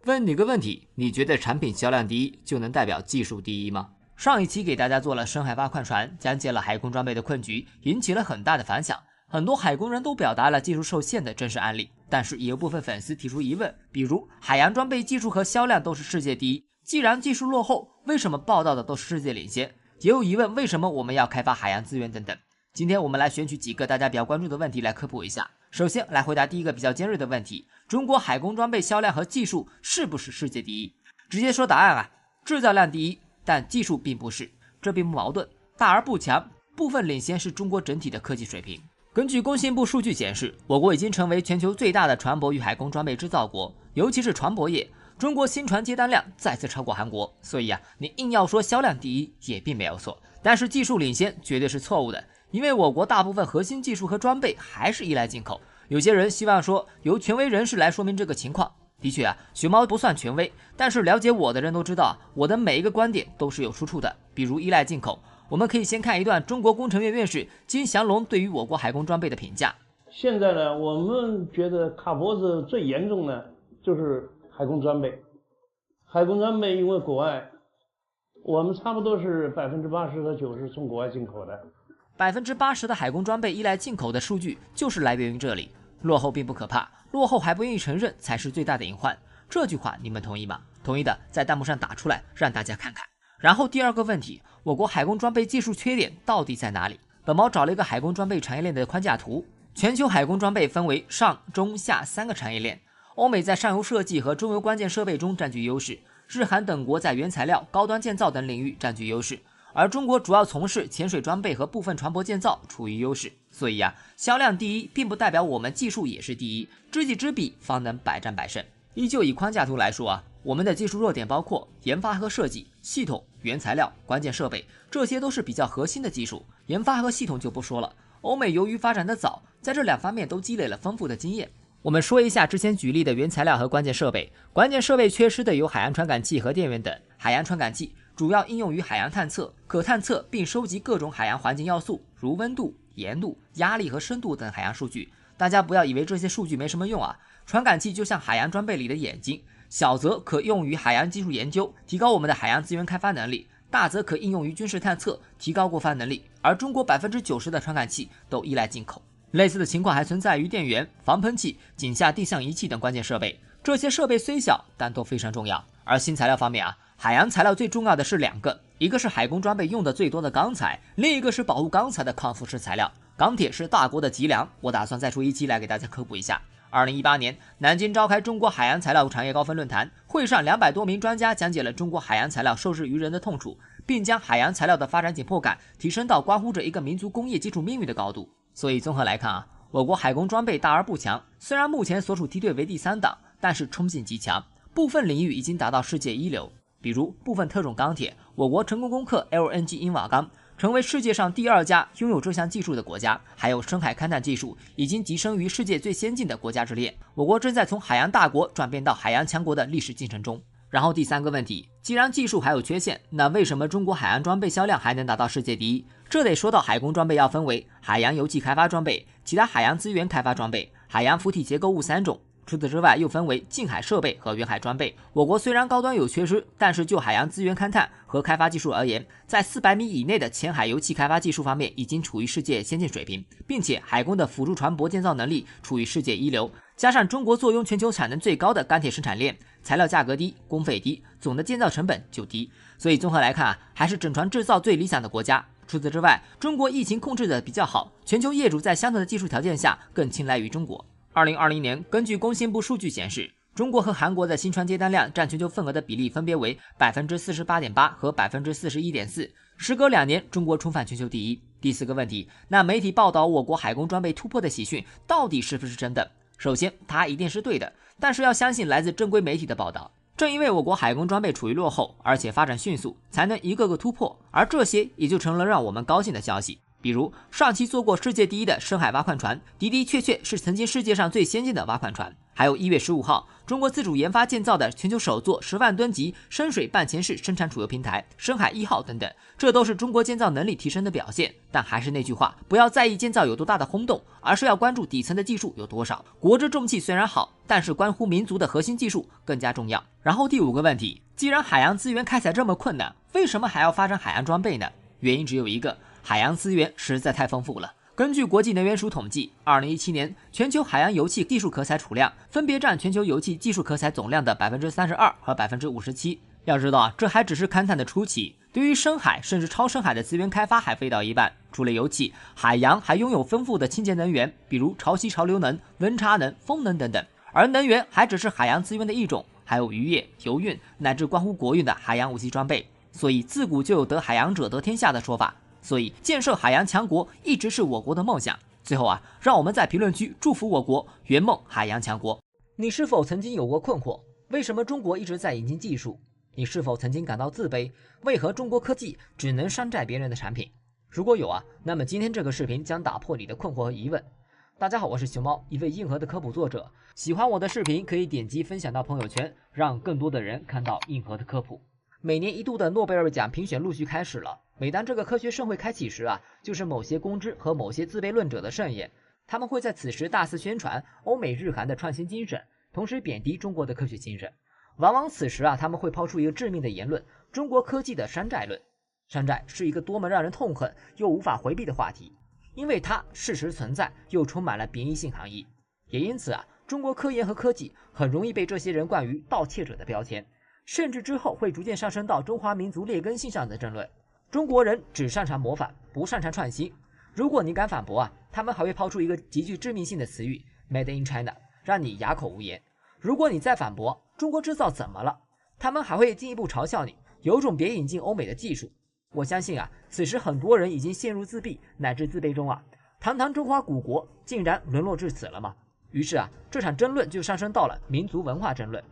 问你个问题，你觉得产品销量第一就能代表技术第一吗？上一期给大家做了深海发快船，讲解了海工装备的困局，引起了很大的反响。很多海工人都表达了技术受限的真实案例，但是也有部分粉丝提出疑问，比如海洋装备技术和销量都是世界第一，既然技术落后，为什么报道的都是世界领先？也有疑问为什么我们要开发海洋资源等等。今天我们来选取几个大家比较关注的问题来科普一下。首先来回答第一个比较尖锐的问题，中国海工装备销量和技术是不是世界第一？直接说答案啊，制造量第一，但技术并不是，这并不矛盾，大而不强，部分领先是中国整体的科技水平。根据工信部数据显示，我国已经成为全球最大的船舶与海工装备制造国，尤其是船舶业，中国新船接单量再次超过韩国，所以你硬要说销量第一也并没有错，但是技术领先绝对是错误的，因为我国大部分核心技术和装备还是依赖进口。有些人希望说由权威人士来说明这个情况，的确熊猫不算权威，但是了解我的人都知道，我的每一个观点都是有出处的。比如依赖进口，我们可以先看一段中国工程院院士金祥龙对于我国海工装备的评价。现在呢，我们觉得卡脖子最严重的就是海工装备。海工装备因为国外，我们差不多是80%和90%从国外进口的。80%的海工装备依赖进口的数据就是来源于这里。落后并不可怕，落后还不愿意承认才是最大的隐患。这句话你们同意吗？同意的在弹幕上打出来，让大家看看。然后第二个问题，我国海工装备技术缺点到底在哪里？本毛找了一个海工装备产业链的框架图，全球海工装备分为上、中、下3个产业链。欧美在上游设计和中游关键设备中占据优势，日韩等国在原材料、高端建造等领域占据优势，而中国主要从事潜水装备和部分船舶建造，处于优势。所以销量第一并不代表我们技术也是第一，知己知彼方能百战百胜。依旧以框架图来说我们的技术弱点包括研发和设计、系统、原材料、关键设备，这些都是比较核心的技术。研发和系统就不说了，欧美由于发展的早，在这两方面都积累了丰富的经验。我们说一下之前举例的原材料和关键设备。关键设备缺失的有海洋传感器和电源等。海洋传感器主要应用于海洋探测，可探测并收集各种海洋环境要素，如温度、盐度、压力和深度等海洋数据。大家不要以为这些数据没什么用传感器就像海洋装备里的眼睛，小则可用于海洋技术研究，提高我们的海洋资源开发能力，大则可应用于军事探测，提高过发能力。而中国90%的传感器都依赖进口。类似的情况还存在于电源、防喷器、井下地向仪器等关键设备，这些设备虽小，但都非常重要。而新材料方面海洋材料最重要的是2个，一个是海工装备用的最多的钢材，另一个是保护钢材的抗腐蚀材料。钢铁是大国的脊梁，我打算再出一期来给大家科普一下。2018年，南京召开中国海洋材料产业高峰论坛，会上200多名专家讲解了中国海洋材料受制于人的痛处，并将海洋材料的发展紧迫感提升到关乎着一个民族工业基础命运的高度。所以综合来看我国海工装备大而不强，虽然目前所处梯队为第3档，但是冲劲极强，部分领域已经达到世界一流。比如部分特种钢铁，我国成功攻克 LNG 英瓦钢，成为世界上第2家拥有这项技术的国家。还有深海勘探技术已经跻身于世界最先进的国家之列，我国正在从海洋大国转变到海洋强国的历史进程中。然后第3个问题，既然技术还有缺陷，那为什么中国海洋装备销量还能达到世界第一？这得说到海工装备要分为海洋油气开发装备、其他海洋资源开发装备、海洋浮体结构物3种。除此之外，又分为近海设备和远海装备。我国虽然高端有缺失，但是就海洋资源勘探和开发技术而言，在400米以内的浅海油气开发技术方面已经处于世界先进水平，并且海工的辅助船舶建造能力处于世界一流。加上中国坐拥全球产能最高的钢铁生产链，材料价格低，工费低，总的建造成本就低，所以综合来看还是整船制造最理想的国家。除此之外，中国疫情控制的比较好，全球业主在相同的技术条件下更青睐于中国。2020年，根据工信部数据显示，中国和韩国的新船接单量占全球份额的比例分别为 48.8% 和 41.4%， 时隔2年，中国重返全球第一。第4个问题，那媒体报道我国海工装备突破的喜讯到底是不是真的？首先，它一定是对的，但是要相信来自正规媒体的报道。正因为我国海工装备处于落后，而且发展迅速，才能一个个突破，而这些也就成了让我们高兴的消息。比如上期做过世界第一的深海挖矿船，的的确确是曾经世界上最先进的挖矿船。还有1月15号，中国自主研发建造的全球首座10万吨级深水半潜式生产储油平台深海1号等等，这都是中国建造能力提升的表现。但还是那句话，不要在意建造有多大的轰动，而是要关注底层的技术有多少。国之重器虽然好，但是关乎民族的核心技术更加重要。然后第5个问题，既然海洋资源开采这么困难，为什么还要发展海洋装备呢？原因只有一个，海洋资源实在太丰富了。根据国际能源署统计，2017年全球海洋油气技术可采储量分别占全球油气技术可采总量的32%和57%。要知道这还只是勘探的初期，对于深海甚至超深海的资源开发还未到一半。除了油气，海洋还拥有丰富的清洁能源，比如潮汐潮流能、温差能、风能等等。而能源还只是海洋资源的一种，还有渔业、油运乃至关乎国运的海洋武器装备。所以自古就有得海洋者得天下的说法。所以建设海洋强国一直是我国的梦想。最后让我们在评论区祝福我国圆梦海洋强国。你是否曾经有过困惑？为什么中国一直在引进技术？你是否曾经感到自卑？为何中国科技只能山寨别人的产品？如果有那么今天这个视频将打破你的困惑和疑问。大家好，我是熊猫，一位硬核的科普作者。喜欢我的视频可以点击分享到朋友圈，让更多的人看到硬核的科普。每年一度的诺贝尔奖评选陆续开始了。每当这个科学盛会开启时就是某些公知和某些自卑论者的盛宴。他们会在此时大肆宣传欧美日韩的创新精神，同时贬低中国的科学精神。往往此时他们会抛出一个致命的言论：中国科技的山寨论。山寨是一个多么让人痛恨又无法回避的话题，因为它事实存在，又充满了贬义性含义。也因此中国科研和科技很容易被这些人冠于盗窃者的标签，甚至之后会逐渐上升到中华民族劣根性上的争论。中国人只擅长模仿，不擅长创新。如果你敢反驳他们还会抛出一个极具致命性的词语 Made in China， 让你哑口无言。如果你再反驳中国制造怎么了，他们还会进一步嘲笑你有种别引进欧美的技术。我相信此时很多人已经陷入自闭乃至自卑中堂堂中华古国竟然沦落至此了吗？于是这场争论就上升到了民族文化争论。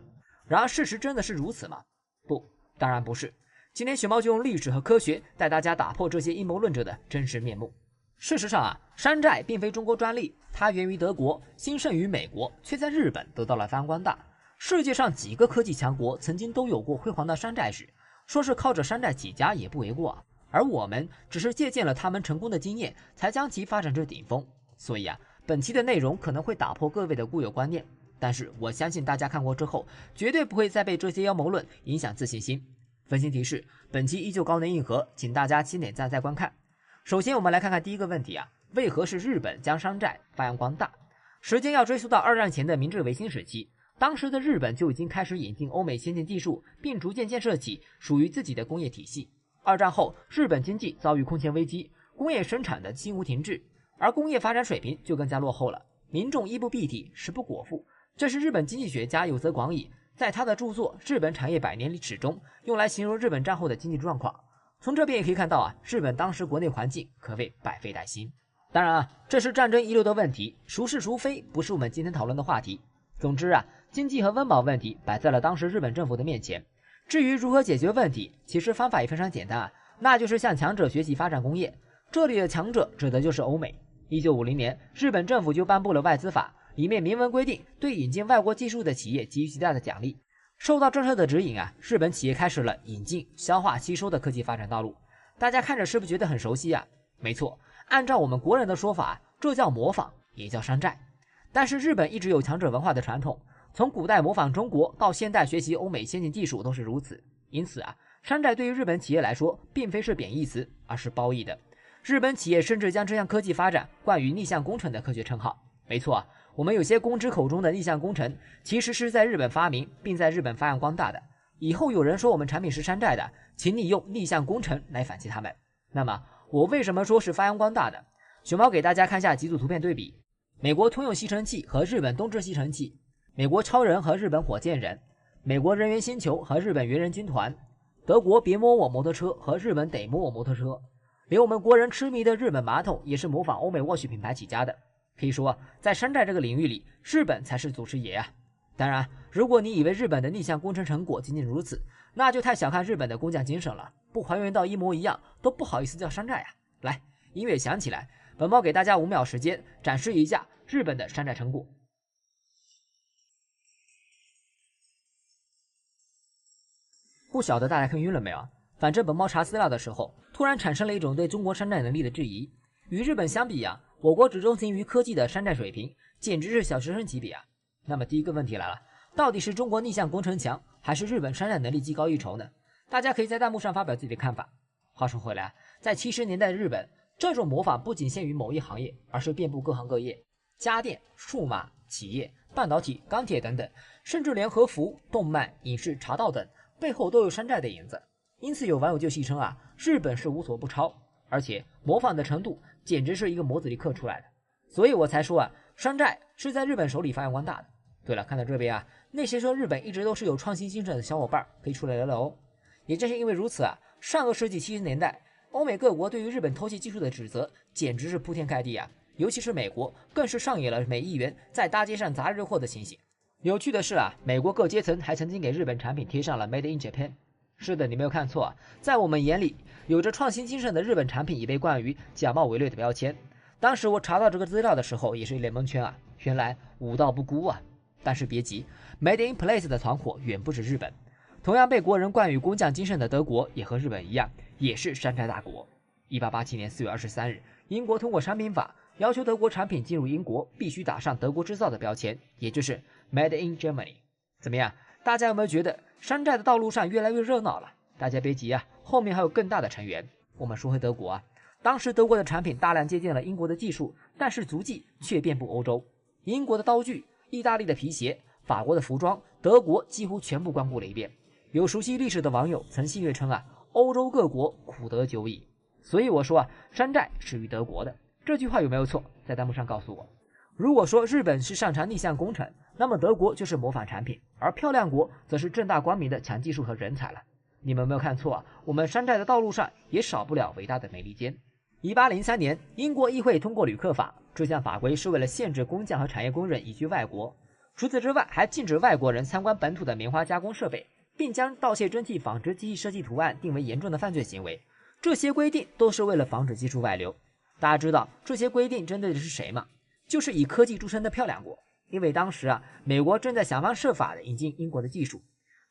然而事实真的是如此吗？不，当然不是。今天熊猫就用历史和科学带大家打破这些阴谋论者的真实面目。事实上山寨并非中国专利，它源于德国，兴盛于美国，却在日本得到了发扬光大。世界上几个科技强国曾经都有过辉煌的山寨史，说是靠着山寨起家也不为过而我们只是借鉴了他们成功的经验，才将其发展至顶峰。所以本期的内容可能会打破各位的固有观念，但是我相信大家看过之后，绝对不会再被这些妖谋论影响自信心。温馨提示，本期依旧高能硬核，请大家先点赞再观看。首先我们来看看第一个问题为何是日本将山寨发扬光大？时间要追溯到2战前的明治维新时期，当时的日本就已经开始引进欧美先进技术，并逐渐建设起属于自己的工业体系。2战后，日本经济遭遇空前危机，工业生产的几乎停滞，而工业发展水平就更加落后了，民众衣不蔽体，食不果腹。这是日本经济学家有泽广义在他的著作《日本产业百年历史》中用来形容日本战后的经济状况。从这边也可以看到日本当时国内环境可谓百废待兴。当然这是战争遗留的问题，孰是孰非不是我们今天讨论的话题。总之经济和温饱问题摆在了当时日本政府的面前。至于如何解决问题，其实方法也非常简单那就是向强者学习发展工业。这里的强者指的就是欧美。1950年，日本政府就颁布了外资法，里面明文规定对引进外国技术的企业给予极大的奖励。受到政策的指引日本企业开始了引进、消化、吸收的科技发展道路。大家看着是不是觉得很熟悉没错，按照我们国人的说法，这叫模仿，也叫山寨。但是日本一直有强者文化的传统，从古代模仿中国到现代学习欧美先进技术都是如此。因此山寨对于日本企业来说并非是贬义词，而是褒义的。日本企业甚至将这项科技发展冠以逆向工程的科学称号。没错我们有些公知口中的逆向工程其实是在日本发明并在日本发扬光大的。以后有人说我们产品是山寨的，请你用逆向工程来反击他们。那么我为什么说是发扬光大的？熊猫给大家看下几组图片对比：美国通用吸尘器和日本东芝吸尘器，美国超人和日本火箭人，美国人猿星球和日本猿人军团，德国别摸我摩托车和日本得摸我摩托车，连我们国人痴迷的日本马桶也是模仿欧美沃许品牌起家的。可以说在山寨这个领域里，日本才是祖师爷当然如果你以为日本的逆向工程成果仅仅如此，那就太小看日本的工匠精神了，不还原到一模一样都不好意思叫山寨来，音乐响起来，本猫给大家5秒时间展示一下日本的山寨成果。不晓得大家看晕了没有？反正本猫查资料的时候，突然产生了一种对中国山寨能力的质疑。与日本相比啊，我国只钟情于科技的山寨水平，简直是小学生级别啊。那么第一个问题来了，到底是中国逆向工程强，还是日本山寨能力技高一筹呢？大家可以在弹幕上发表自己的看法。话说回来，在70年代的日本，这种模仿不仅限于某一行业，而是遍布各行各业，家电、数码、企业、半导体、钢铁等等，甚至连和服、动漫、影视、茶道等背后都有山寨的影子。因此有网友就戏称啊，日本是无所不抄，而且模仿的程度简直是一个模子里刻出来的。所以我才说啊，山寨是在日本手里发扬光大的。对了，看到这边啊，那些说日本一直都是有创新精神的小伙伴可以出来聊聊哦。也正是因为如此啊，上个世纪70年代，欧美各国对于日本偷窃技术的指责简直是铺天盖地啊，尤其是美国，更是上演了美议员在大街上砸日货的情形。有趣的是啊，美国各阶层还曾经给日本产品贴上了 Made in Japan。是的，你没有看错啊，在我们眼里，有着创新精神的日本产品也被冠于假冒伪劣的标签。当时我查到这个资料的时候，也是一脸蒙圈啊，原来武道不孤啊。但是别急 ，Made in Place 的团伙远不止日本。同样被国人冠以工匠精神的德国，也和日本一样，也是山寨大国。1887年4月23日，英国通过商品法，要求德国产品进入英国必须打上德国制造的标签，也就是 Made in Germany。怎么样？大家有没有觉得山寨的道路上越来越热闹了？大家别急啊，后面还有更大的成员。我们说回德国啊，当时德国的产品大量借鉴了英国的技术，但是足迹却遍布欧洲。英国的刀具、意大利的皮鞋、法国的服装，德国几乎全部光顾了一遍。有熟悉历史的网友曾戏谑称啊，欧洲各国苦得久矣。所以我说啊，山寨始于德国的这句话有没有错？在弹幕上告诉我。如果说日本是擅长逆向工程，那么德国就是模仿产品，而漂亮国则是正大光明的抢技术和人才了。你们没有看错啊，我们山寨的道路上也少不了伟大的美利坚。1803年，英国议会通过旅客法，这项法规是为了限制工匠和产业工人移居外国。除此之外，还禁止外国人参观本土的棉花加工设备，并将盗窃真迹仿制机器设计图案定为严重的犯罪行为。这些规定都是为了防止技术外流。大家知道这些规定针对的是谁吗？就是以科技著称的漂亮国。因为当时啊，美国正在想方设法的引进英国的技术。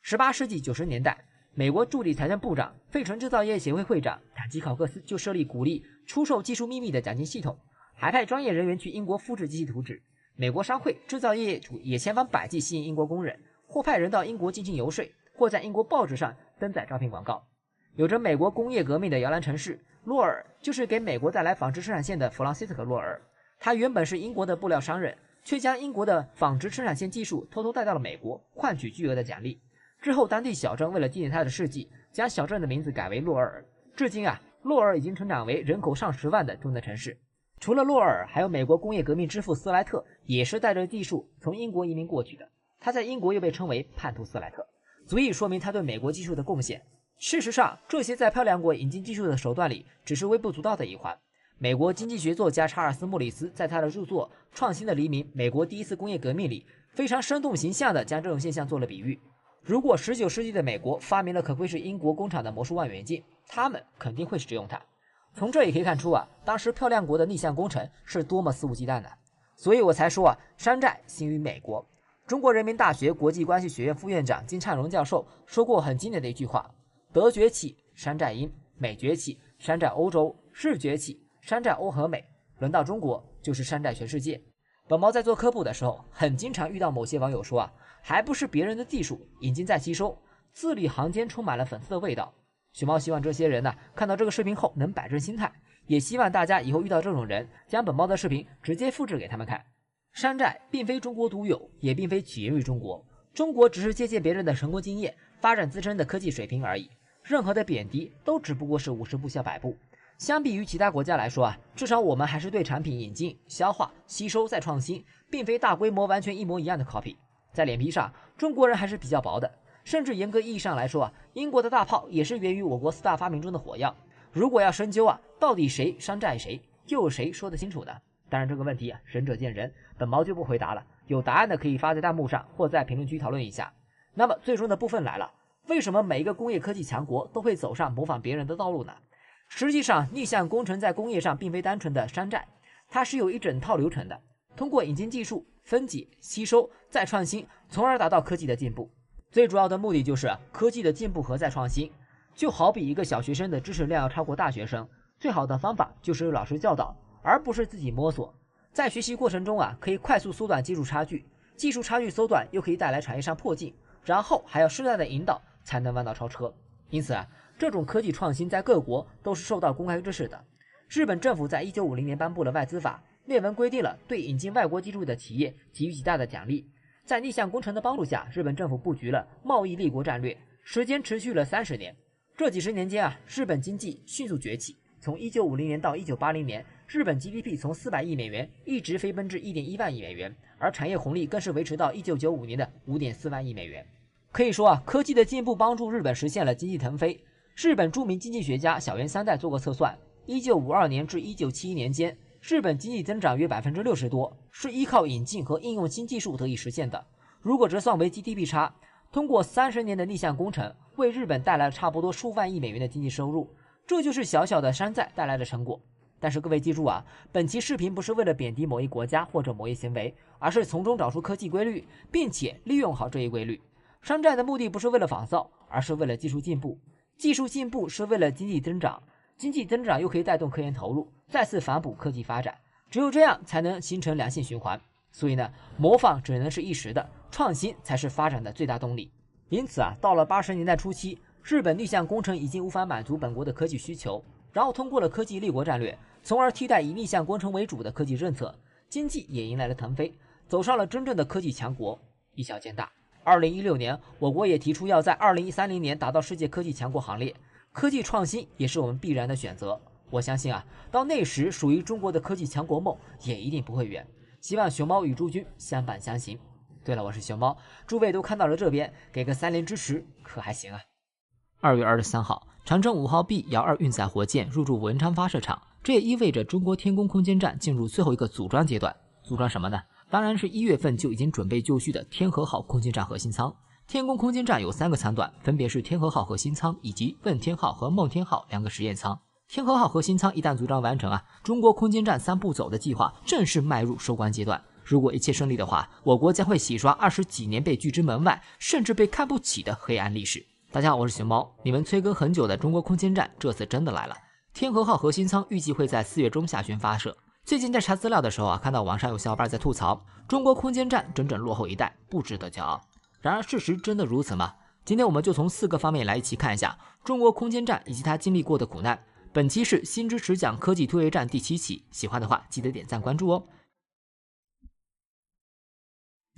18世纪90年代，美国助理财政部长、费城制造业协会会长坦基考克斯就设立鼓励出售技术秘密的奖金系统，还派专业人员去英国复制机器图纸。美国商会、制造业业主也千方百计吸引英国工人，或派人到英国进行游说，或在英国报纸上登载招聘广告。有着美国工业革命的摇篮城市洛尔，就是给美国带来纺织生产线的弗朗西斯科·洛尔。他原本是英国的布料商人，却将英国的纺织生产线技术偷偷带到了美国，换取巨额的奖励。之后，当地小镇为了纪念他的事迹，将小镇的名字改为洛尔。至今啊，洛尔已经成长为人口上10万的中等城市。除了洛尔，还有美国工业革命之父斯莱特，也是带着技术从英国移民过去的。他在英国又被称为叛徒斯莱特，足以说明他对美国技术的贡献。事实上，这些在漂亮国引进技术的手段里，只是微不足道的一环。美国经济学作家查尔斯·莫里斯在他的著作《创新的黎明：美国第一次工业革命》里，非常生动形象地将这种现象做了比喻。如果19世纪的美国发明了可窥视英国工厂的魔术望远镜，他们肯定会使用它。从这也可以看出啊，当时漂亮国的逆向工程是多么肆无忌惮的。所以我才说啊，山寨兴于美国。中国人民大学国际关系学院副院长金灿荣教授说过很经典的一句话：德崛起，山寨英；美崛起，山寨欧洲；日崛起，山寨欧和美，轮到中国就是山寨全世界。本猫在做科普的时候，很经常遇到某些网友说啊，还不是别人的技术已经在吸收，字里行间充满了讽刺的味道。熊猫希望这些人呢，看到这个视频后能摆正心态，也希望大家以后遇到这种人，将本猫的视频直接复制给他们看。山寨并非中国独有，也并非起源于中国，中国只是借鉴别人的成功经验，发展自身的科技水平而已。任何的贬低都只不过是50步笑100步。相比于其他国家来说啊，至少我们还是对产品引进、消化、吸收再创新，并非大规模完全一模一样的 copy。在脸皮上，中国人还是比较薄的，甚至严格意义上来说啊，英国的大炮也是源于我国4大发明中的火药。如果要深究啊，到底谁山寨谁，又有谁说得清楚呢？当然这个问题啊，仁者见仁，本猫就不回答了。有答案的可以发在弹幕上或在评论区讨论一下。那么最终的部分来了，为什么每一个工业科技强国都会走上模仿别人的道路呢？实际上，逆向工程在工业上并非单纯的山寨，它是有一整套流程的，通过引进技术、分解、吸收、再创新，从而达到科技的进步。最主要的目的就是科技的进步和再创新。就好比一个小学生的知识量要超过大学生，最好的方法就是由老师教导，而不是自己摸索。在学习过程中可以快速缩短技术差距，技术差距缩短又可以带来产业上破镜，然后还要适当的引导，才能弯道超车。因此这种科技创新在各国都是受到公开支持的。日本政府在1950年颁布了外资法，内文规定了对引进外国技术的企业给予极大的奖励。在逆向工程的帮助下，日本政府布局了贸易立国战略，时间持续了30年。这几十年间日本经济迅速崛起。从1950年到1980年，日本 GDP 从400亿美元一直飞奔至1.1万亿美元，而产业红利更是维持到1995年的5.4万亿美元。可以说科技的进步帮助日本实现了经济腾飞。日本著名经济学家小渊三代做过测算，1952年至1971年间，日本经济增长约60%多，是依靠引进和应用新技术得以实现的。如果折算为 GDP 差，通过30年的逆向工程，为日本带来了差不多数万亿美元的经济收入，这就是小小的山寨带来的成果。但是各位记住本期视频不是为了贬低某一国家或者某一行为，而是从中找出科技规律，并且利用好这一规律。山寨的目的不是为了仿造，而是为了技术进步。技术进步是为了经济增长，经济增长又可以带动科研投入，再次反哺科技发展。只有这样才能形成良性循环。所以模仿只能是一时的，创新才是发展的最大动力。因此到了80年代初期，日本逆向工程已经无法满足本国的科技需求，然后通过了科技立国战略，从而替代以逆向工程为主的科技政策，经济也迎来了腾飞，走上了真正的科技强国，以小见大。2016年，我国也提出要在2030年达到世界科技强国行列，科技创新也是我们必然的选择。我相信到那时属于中国的科技强国梦也一定不会远。希望熊猫与诸君相伴相行。对了，我是熊猫，诸位都看到了这边，给个3连支持可还行2月23号，长征5号 B 遥2运载火箭入驻文昌发射场，这也意味着中国天宫空间站进入最后一个组装阶段。组装什么呢？当然是1月份就已经准备就绪的天河号空间站核心舱。天宫空间站有3个舱段，分别是天河号核心舱以及问天号和梦天号2个实验舱。天河号核心舱一旦组装完成中国空间站3步走的计划正式迈入收官阶段。如果一切顺利的话，我国将会洗刷20几年被拒之门外，甚至被看不起的黑暗历史。大家好，我是熊猫。你们催更很久的中国空间站这次真的来了。天河号核心舱预计会在4月中下旬发射。最近在查资料的时候看到网上有小伙伴在吐槽中国空间站整整落后一代，不值得骄傲。然而事实真的如此吗？今天我们就从4个方面来一起看一下中国空间站以及它经历过的苦难。本期是新知识讲科技突围战第7期，喜欢的话记得点赞关注哦。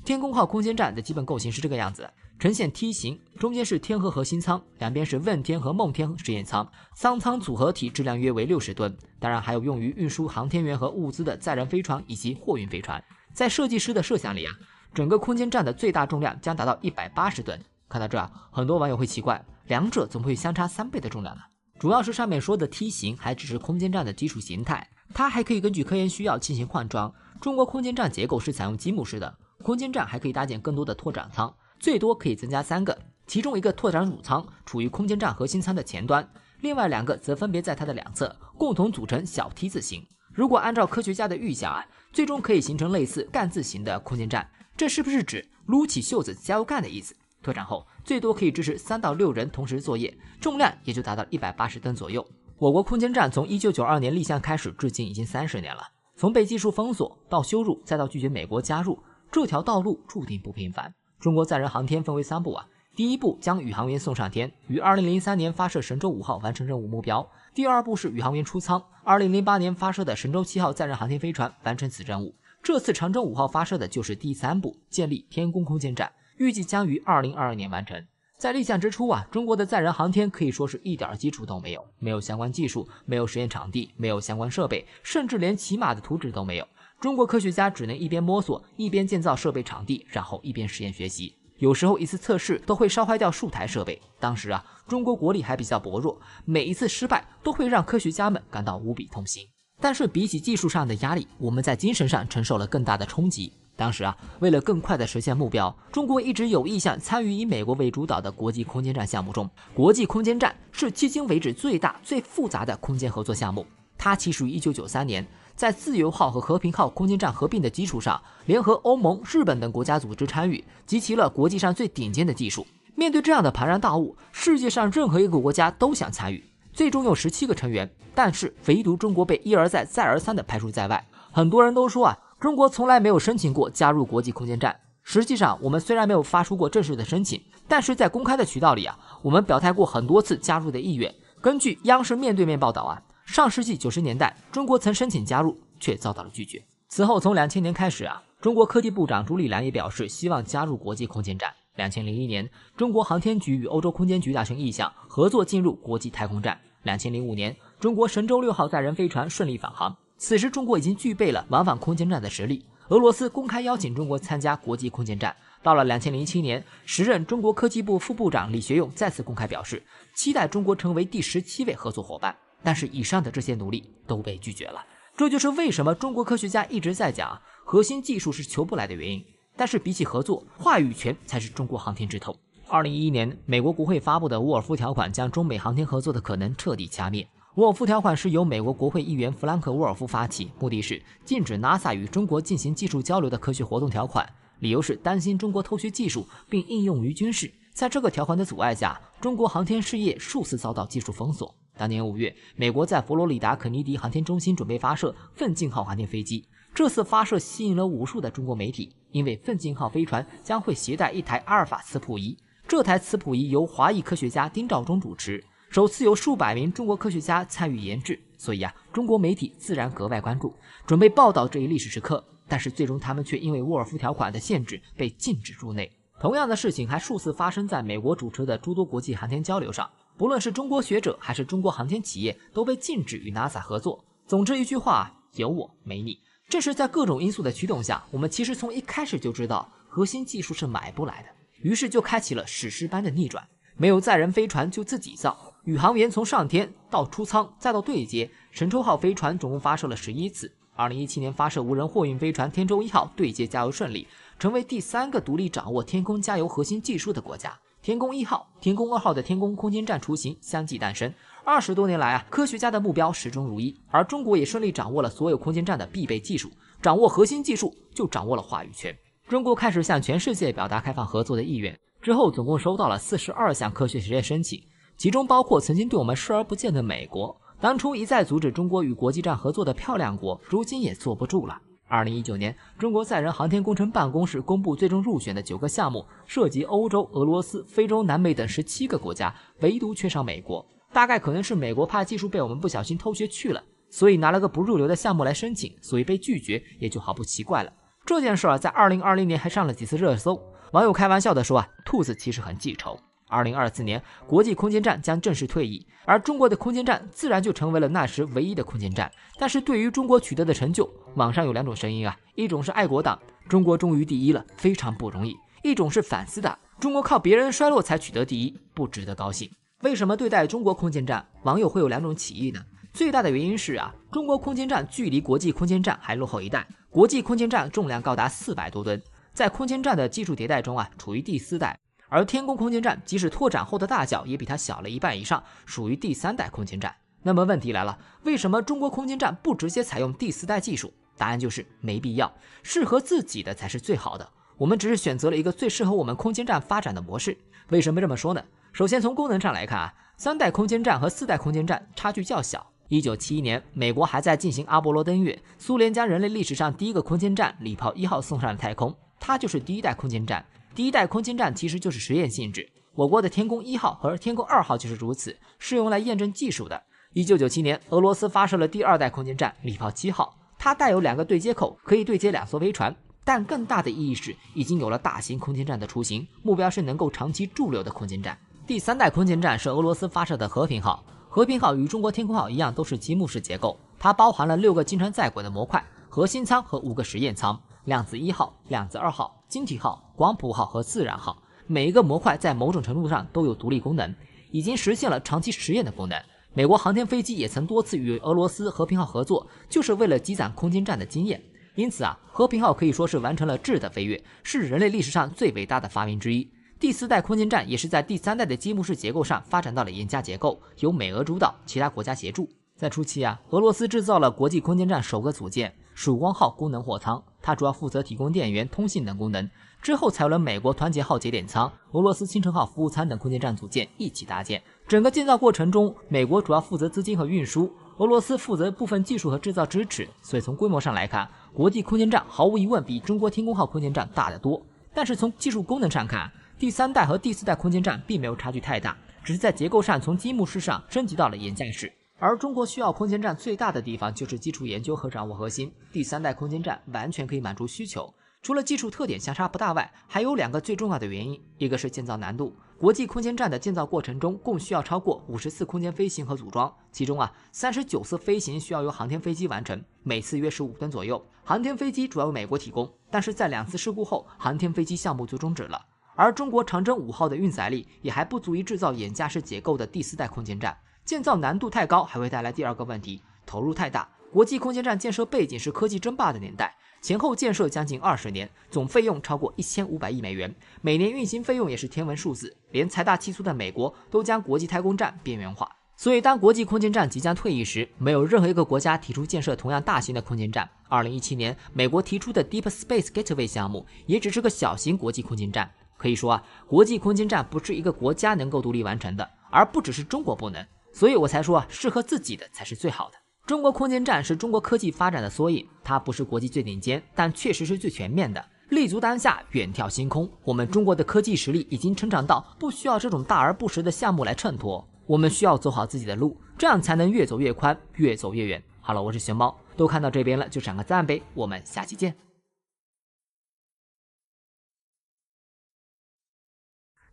天宫号空间站的基本构型是这个样子，呈现梯形，中间是天河核心舱，两边是问天和梦天实验舱，舱舱组合体质量约为60吨，当然还有用于运输航天员和物资的载人飞船以及货运飞船。在设计师的设想里整个空间站的最大重量将达到180吨。看到这很多网友会奇怪，两者怎么会相差3倍的重量呢？主要是上面说的梯形还只是空间站的基础形态，它还可以根据科研需要进行换装。中国空间站结构是采用积木式的，空间站还可以搭建更多的拓展舱，最多可以增加3个，其中一个拓展乳舱处于空间站核心舱的前端，另外2个则分别在它的两侧，共同组成小 T 字形。如果按照科学家的预想最终可以形成类似干字形的空间站，这是不是指撸起袖子加油干的意思？拓展后最多可以支持3到6人同时作业，重量也就达到180吨左右。我国空间站从1992年立项开始至今已经30年了，从被技术封锁到羞辱再到拒绝美国加入，这条道路注定不平凡。中国载人航天分为3步第一步将宇航员送上天，于2003年发射神舟5号完成任务目标。第二步是宇航员出舱，2008年发射的神舟7号载人航天飞船完成此任务。这次长征5号发射的就是第3步，建立天宫空间站，预计将于2022年完成。在立项之初中国的载人航天可以说是一点基础都没有，没有相关技术，没有实验场地，没有相关设备，甚至连起码的图纸都没有。中国科学家只能一边摸索，一边建造设备场地，然后一边实验学习。有时候一次测试都会烧坏掉数台设备。当时中国国力还比较薄弱，每一次失败都会让科学家们感到无比痛心。但是比起技术上的压力，我们在精神上承受了更大的冲击。当时为了更快地实现目标，中国一直有意向参与以美国为主导的国际空间站项目中。国际空间站是迄今为止最大、最复杂的空间合作项目。它起始于1993年，在自由号和和平号空间站合并的基础上，联合欧盟、日本等国家组织参与，集齐了国际上最顶尖的技术。面对这样的庞然大物，世界上任何一个国家都想参与。最终有17个成员，但是唯独中国被一而再、再而三地排除在外。很多人都说中国从来没有申请过加入国际空间站。实际上，我们虽然没有发出过正式的申请，但是在公开的渠道里我们表态过很多次加入的意愿。根据央视面对面报道上世纪90年代，中国曾申请加入，却遭到了拒绝。此后，从2000年开始中国科技部长朱立伦也表示希望加入国际空间站。2001年，中国航天局与欧洲空间局达成意向，合作进入国际太空站。2005年，中国神舟6号载人飞船顺利返航。此时，中国已经具备了往返空间站的实力。俄罗斯公开邀请中国参加国际空间站。到了2007年，时任中国科技部副部长李学勇再次公开表示，期待中国成为第17位合作伙伴。但是，以上的这些努力都被拒绝了。这就是为什么中国科学家一直在讲核心技术是求不来的原因。但是，比起合作，话语权才是中国航天之头。2011年，美国国会发布的沃尔夫条款将中美航天合作的可能彻底掐灭。沃尔夫条款是由美国国会议员弗兰克·沃尔夫发起，目的是禁止 NASA 与中国进行技术交流的科学活动条款，理由是担心中国偷学技术并应用于军事。在这个条款的阻碍下，中国航天事业数次遭到技术封锁。当年5月，美国在佛罗里达肯尼迪航天中心准备发射奋进号航天飞机，这次发射吸引了无数的中国媒体，因为奋进号飞船将会携带一台阿尔法磁谱仪，这台磁谱仪由华裔科学家丁肇中主持，首次有数百名中国科学家参与研制，所以中国媒体自然格外关注，准备报道这一历史时刻。但是最终他们却因为沃尔夫条款的限制被禁止入内。同样的事情还数次发生在美国主持的诸多国际航天交流上，不论是中国学者还是中国航天企业都被禁止与 NASA 合作。总之一句话，有我没你。正是在各种因素的驱动下，我们其实从一开始就知道核心技术是买不来的，于是就开启了史诗般的逆转。没有载人飞船就自己造，宇航员从上天到出舱再到对接，神舟号飞船总共发射了11次。2017年发射无人货运飞船天舟1号对接加油顺利，成为第3个独立掌握天空加油核心技术的国家。天宫1号、天宫2号的天宫空间站雏形相继诞生。20多年来科学家的目标始终如一，而中国也顺利掌握了所有空间站的必备技术。掌握核心技术，就掌握了话语权。中国开始向全世界表达开放合作的意愿，之后总共收到了42项科学实验申请，其中包括曾经对我们视而不见的美国。当初一再阻止中国与国际站合作的漂亮国，如今也坐不住了。2019年，中国载人航天工程办公室公布最终入选的9个项目，涉及欧洲、俄罗斯、非洲、南美等17个国家，唯独缺少美国。大概可能是美国怕技术被我们不小心偷学去了，所以拿了个不入流的项目来申请，所以被拒绝也就毫不奇怪了。这件事在2020年还上了几次热搜，网友开玩笑地说兔子其实很记仇。2024年，国际空间站将正式退役，而中国的空间站自然就成为了那时唯一的空间站。但是对于中国取得的成就，网上有2种声音一种是爱国党，中国终于第一了，非常不容易；一种是反思党，中国靠别人衰落才取得第一，不值得高兴。为什么对待中国空间站，网友会有2种歧义呢？最大的原因是中国空间站距离国际空间站还落后一代，国际空间站重量高达400多吨，在空间站的技术迭代中处于第4代。而天宫空间站即使拓展后的大小也比它小了1半以上，属于第3代空间站。那么问题来了，为什么中国空间站不直接采用第4代技术？答案就是没必要，适合自己的才是最好的。我们只是选择了一个最适合我们空间站发展的模式。为什么这么说呢？首先从功能上来看3代空间站和4代空间站差距较小。1971年，美国还在进行阿波罗登月，苏联将人类历史上第一个空间站礼炮1号送上了太空，它就是第1代空间站。第1代空间站其实就是实验性质，我国的天宫1号和天宫2号就是如此，是用来验证技术的。1997年，俄罗斯发射了第2代空间站礼炮7号，它带有2个对接口，可以对接2艘飞船。但更大的意义是，已经有了大型空间站的雏形，目标是能够长期驻留的空间站。第3代空间站是俄罗斯发射的和平号，和平号与中国天宫号一样，都是积木式结构，它包含了6个经常在轨的模块、核心舱和5个实验舱。量子1号、量子2号、晶体号、光谱号和自然号，每一个模块在某种程度上都有独立功能，已经实现了长期实验的功能。美国航天飞机也曾多次与俄罗斯和平号合作，就是为了积攒空间站的经验。因此啊，和平号可以说是完成了质的飞跃，是人类历史上最伟大的发明之一。第4代空间站也是在第3代的积木式结构上发展到了岩架结构，由美俄主导，其他国家协助。在初期啊，俄罗斯制造了国际空间站首个组件曙光号功能货舱，它主要负责提供电源、通信等功能。之后才有了美国团结号节点舱、俄罗斯青城号服务舱等空间站组件一起搭建。整个建造过程中，美国主要负责资金和运输，俄罗斯负责部分技术和制造支持。所以从规模上来看，国际空间站毫无疑问比中国天宫号空间站大得多。但是从技术功能上看，第3代和第4代空间站并没有差距太大，只是在结构上从积木式上升级到了岩架式。而中国需要空间站最大的地方就是基础研究和掌握核心，第3代空间站完全可以满足需求。除了技术特点相差不大外，还有2个最重要的原因，一个是建造难度。国际空间站的建造过程中共需要超过50次空间飞行和组装，其中39次飞行需要由航天飞机完成，每次约15吨左右。航天飞机主要由美国提供，但是在2次事故后，航天飞机项目就终止了。而中国长征5号的运载力也还不足以制造岩架式结构的第4代空间站，建造难度太高，还会带来第2个问题，投入太大。国际空间站建设背景是科技争霸的年代，前后建设将近20年，总费用超过1500亿美元，每年运行费用也是天文数字，连财大气粗的美国都将国际太空站边缘化。所以当国际空间站即将退役时，没有任何一个国家提出建设同样大型的空间站。2017年美国提出的 Deep Space Gateway 项目也只是个小型国际空间站。可以说国际空间站不是一个国家能够独立完成的，而不只是中国不能。所以我才说适合自己的才是最好的。中国空间站是中国科技发展的缩影，它不是国际最顶尖，但确实是最全面的，立足当下，远眺星空。我们中国的科技实力已经成长到不需要这种大而不实的项目来衬托，我们需要走好自己的路，这样才能越走越宽，越走越远。好了，我是熊猫，都看到这边了就赏个赞呗，我们下期见。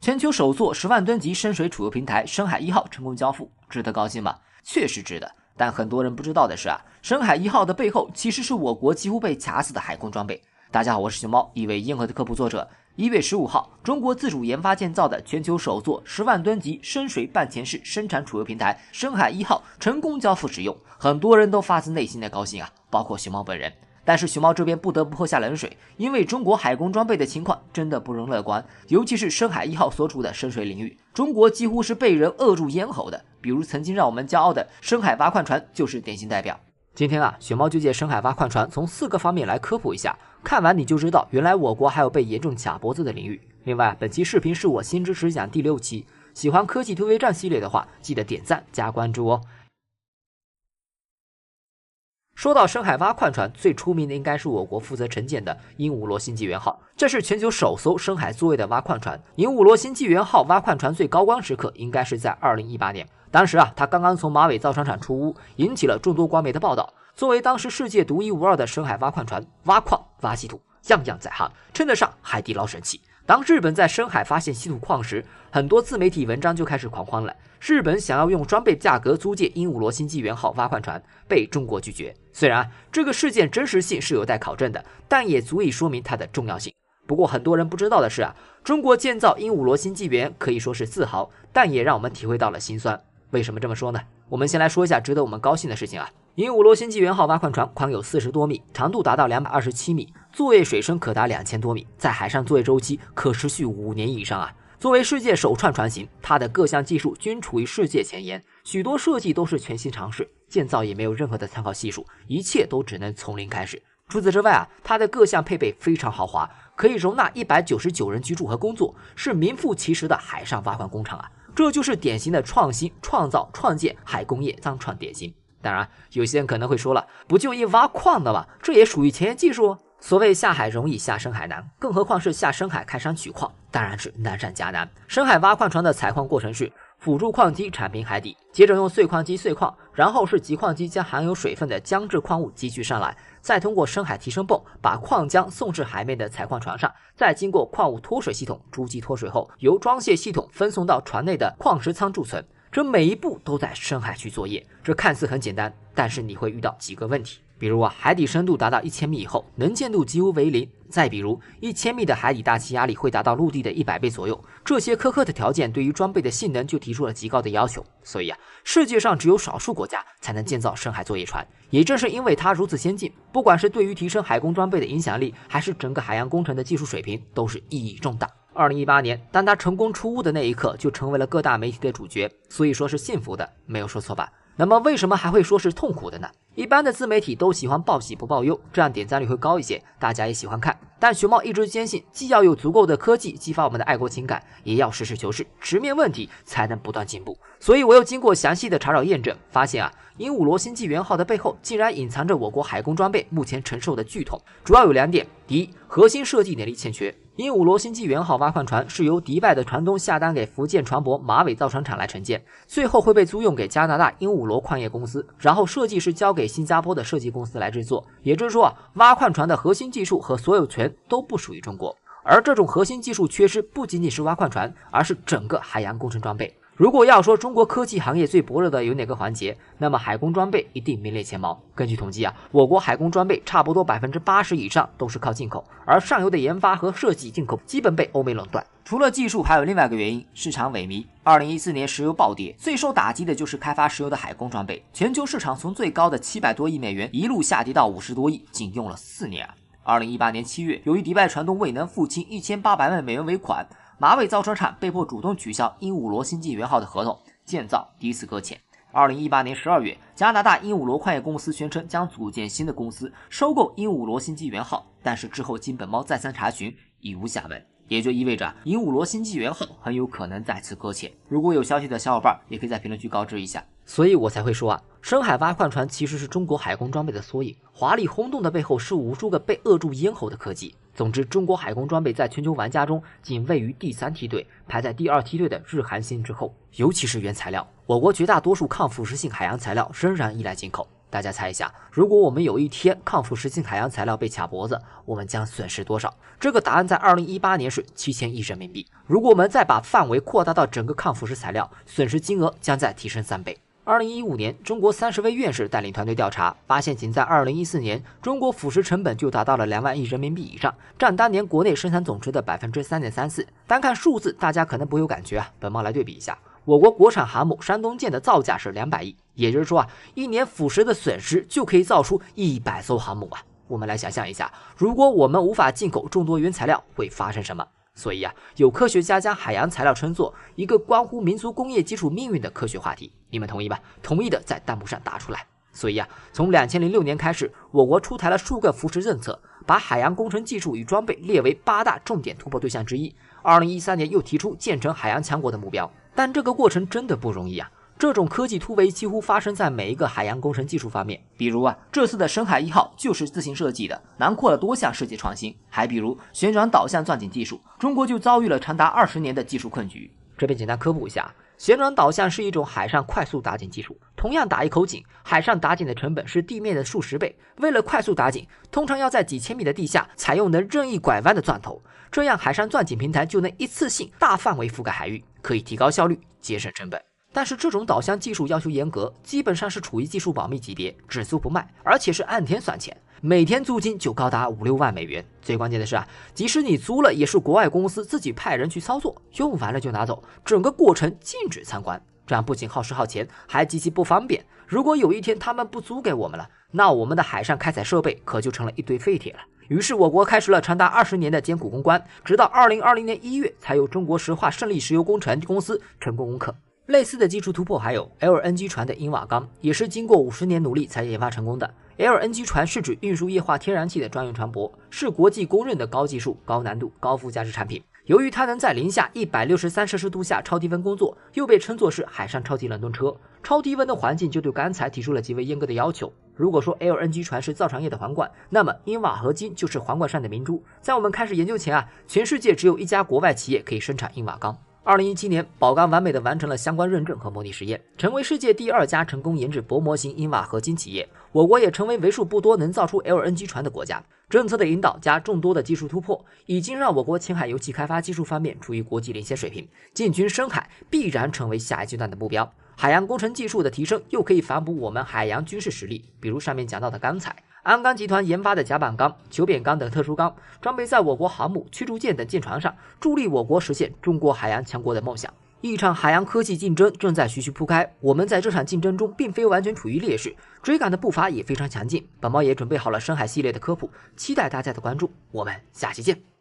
全球首座10万吨级深水储油平台深海1号成功交付，值得高兴吗？确实值得。但很多人不知道的是深海1号的背后其实是我国几乎被卡死的海空装备。大家好，我是熊猫，一位硬核的科普作者。1月15号，中国自主研发建造的全球首座10万吨级深水半潜式生产储油平台深海1号成功交付使用，很多人都发自内心的高兴包括熊猫本人。但是熊猫这边不得不泼下冷水，因为中国海空装备的情况真的不容乐观，尤其是深海1号所处的深水领域，中国几乎是被人扼住咽喉的。比如曾经让我们骄傲的深海挖矿船就是典型代表。今天熊猫就借深海挖矿船从4个方面来科普一下，看完你就知道原来我国还有被严重卡脖子的领域。另外本期视频是我新知识讲第6期，喜欢科技推背站系列的话，记得点赞加关注哦。说到深海挖矿船，最出名的应该是我国负责承建的鹦鹉螺新纪元号，这是全球首艘深海作业的挖矿船。鹦鹉螺新纪元号挖矿船最高光时刻应该是在2018年，当时它刚刚从马尾造船厂出坞，引起了众多官媒的报道。作为当时世界独一无二的深海挖矿船，挖矿、挖稀土，样样在行，称得上海底捞神器。当日本在深海发现稀土矿时，很多自媒体文章就开始狂欢了。日本想要用装备价格租借鹦鹉螺新纪元号挖矿船，被中国拒绝。虽然这个事件真实性是有待考证的，但也足以说明它的重要性。不过很多人不知道的是中国建造鹦鹉螺新纪元可以说是自豪，但也让我们体会到了心酸。为什么这么说呢？我们先来说一下值得我们高兴的事情鹦鹉螺新纪元号挖矿船宽有40多米，长度达到227米，作业水深可达2000多米，在海上作业周期可持续5年以上作为世界首创船型，它的各项技术均处于世界前沿，许多设计都是全新尝试，建造也没有任何的参考系数，一切都只能从零开始。除此之外它的各项配备非常豪华，可以容纳199人居住和工作，是名副其实的海上挖矿工厂这就是典型的创新、创造、创建海工业脏创典型。当然有些人可能会说了，不就一挖矿的吗？这也属于前沿技术所谓下海容易下深海难，更何况是下深海开山取矿，当然是难上加难。深海挖矿船的采矿过程是辅助矿机铲平海底，接着用碎矿机碎矿，然后是集矿机将含有水分的浆质矿物集聚上来，再通过深海提升泵把矿浆送至海面的采矿船上，再经过矿物脱水系统逐级脱水后，由装卸系统分送到船内的矿石仓贮存。这每一步都在深海区作业，这看似很简单，但是你会遇到几个问题。比如海底深度达到1000米以后，能见度几乎为零。再比如1000米的海底大气压力会达到陆地的100倍左右。这些苛刻的条件对于装备的性能就提出了极高的要求。所以世界上只有少数国家才能建造深海作业船。也正是因为它如此先进，不管是对于提升海工装备的影响力，还是整个海洋工程的技术水平，都是意义重大。2018年，当它成功出坞的那一刻，就成为了各大媒体的主角。所以说是幸福的，没有说错吧？那么为什么还会说是痛苦的呢？一般的自媒体都喜欢报喜不报忧，这样点赞率会高一些，大家也喜欢看。但熊猫一直坚信，既要有足够的科技激发我们的爱国情感，也要实事求是，直面问题，才能不断进步。所以我又经过详细的查找验证，发现鹦鹉螺星际元号的背后竟然隐藏着我国海工装备目前承受的剧痛，主要有2点。第一，核心设计能力欠缺。鹦鹉螺星际元号挖矿船是由迪拜的船东下单给福建船舶马尾造船厂来承建，最后会被租用给加拿大鹦鹉螺矿业公司，然后设计是交给新加坡的设计公司来制作。也就是说挖矿船的核心技术和所有权都不属于中国。而这种核心技术缺失不仅仅是挖矿船，而是整个海洋工程装备。如果要说中国科技行业最薄弱的有哪个环节，那么海工装备一定名列前茅。根据统计我国海工装备差不多80%以上都是靠进口，而上游的研发和设计进口基本被欧美垄断。除了技术，还有另外一个原因，市场萎靡。2014年石油暴跌，最受打击的就是开发石油的海工装备，全球市场从最高的700多亿美元一路下跌到50多亿，仅用了4年。2018年7月，由于迪拜船东未能付清1800万美元尾款，马尾造船厂被迫主动取消鹦鹉螺星际元号的合同，建造第一次搁浅。2018年12月，加拿大鹦鹉螺矿业公司宣称将组建新的公司收购鹦鹉螺星际元号，但是之后经本猫再三查询，已无下文。也就意味着鹦鹉螺星际元号很有可能再次搁浅。如果有消息的小伙伴也可以在评论区告知一下。所以我才会说深海挖矿船其实是中国海工装备的缩影，华丽轰动的背后是无数个被扼住咽喉的科技。总之，中国海工装备在全球玩家中仅位于第3梯队，排在第2梯队的日韩新之后。尤其是原材料，我国绝大多数抗腐蚀性海洋材料仍然依赖进口。大家猜一下，如果我们有一天抗腐蚀性海洋材料被卡脖子，我们将损失多少？这个答案在2018年是7000亿人民币。如果我们再把范围扩大到整个抗腐蚀材料，损失金额将再提升3倍。2015年，中国30位院士带领团队调查，发现仅在2014年，中国腐蚀成本就达到了2万亿人民币以上，占当年国内生产总值的3.34%。单看数字，大家可能不有感觉本猫来对比一下，我国国产航母山东舰的造价是200亿，也就是说一年腐蚀的损失就可以造出100艘航母我们来想象一下，如果我们无法进口众多原材料，会发生什么？所以有科学家将海洋材料称作一个关乎民族工业基础命运的科学话题，你们同意吧？同意的在弹幕上打出来。所以从2006年开始，我国出台了数个扶持政策，把海洋工程技术与装备列为8大重点突破对象之一。2013年又提出建成海洋强国的目标，但这个过程真的不容易这种科技突围几乎发生在每一个海洋工程技术方面。比如这次的深海1号就是自行设计的，囊括了多项世界创新。还比如旋转导向钻井技术，中国就遭遇了长达20年的技术困局。这边简单科普一下，旋转导向是一种海上快速打井技术。同样打一口井，海上打井的成本是地面的数10倍。为了快速打井，通常要在几千米的地下采用能任意拐弯的钻头，这样海上钻井平台就能一次性大范围覆盖海域，可以提高效率，节省成本。但是这种导向技术要求严格，基本上是处于技术保密级别，只租不卖，而且是按天算钱，每天租金就高达5-6万美元。最关键的是即使你租了，也是国外公司自己派人去操作，用完了就拿走，整个过程禁止参观。这样不仅耗时耗钱，还极其不方便。如果有一天他们不租给我们了，那我们的海上开采设备可就成了一堆废铁了。于是我国开始了长达20年的艰苦攻关，直到2020年1月，才有中国石化胜利石油工程公司成功攻克。类似的技术突破还有 LNG 船的英瓦缸，也是经过50年努力才研发成功的。LNG 船是指运输液化天然气的专用船舶，是国际公认的高技术、高难度、高附加值产品。由于它能在零下163摄氏度下超低温工作，又被称作是海上超级冷冻车。超低温的环境就对钢材提出了极为严格的要求。如果说 LNG 船是造船业的皇冠，那么英瓦合金就是皇冠上的明珠。在我们开始研究前全世界只有一家国外企业可以生产英瓦缸。2017年，宝钢完美的完成了相关认证和模拟实验，成为世界第2家成功研制薄膜型英瓦合金企业。我国也成为为数不多能造出 LNG 船的国家。政策的引导加众多的技术突破，已经让我国浅海油气开发技术方面处于国际领先水平。进军深海必然成为下一阶段的目标。海洋工程技术的提升又可以反哺我们海洋军事实力，比如上面讲到的钢材。鞍钢集团研发的甲板钢、球扁钢等特殊钢，装备在我国航母、驱逐舰等舰船上，助力我国实现中国海洋强国的梦想。一场海洋科技竞争正在徐徐铺开，我们在这场竞争中并非完全处于劣势，追赶的步伐也非常强劲。本猫也准备好了深海系列的科普，期待大家的关注，我们下期见。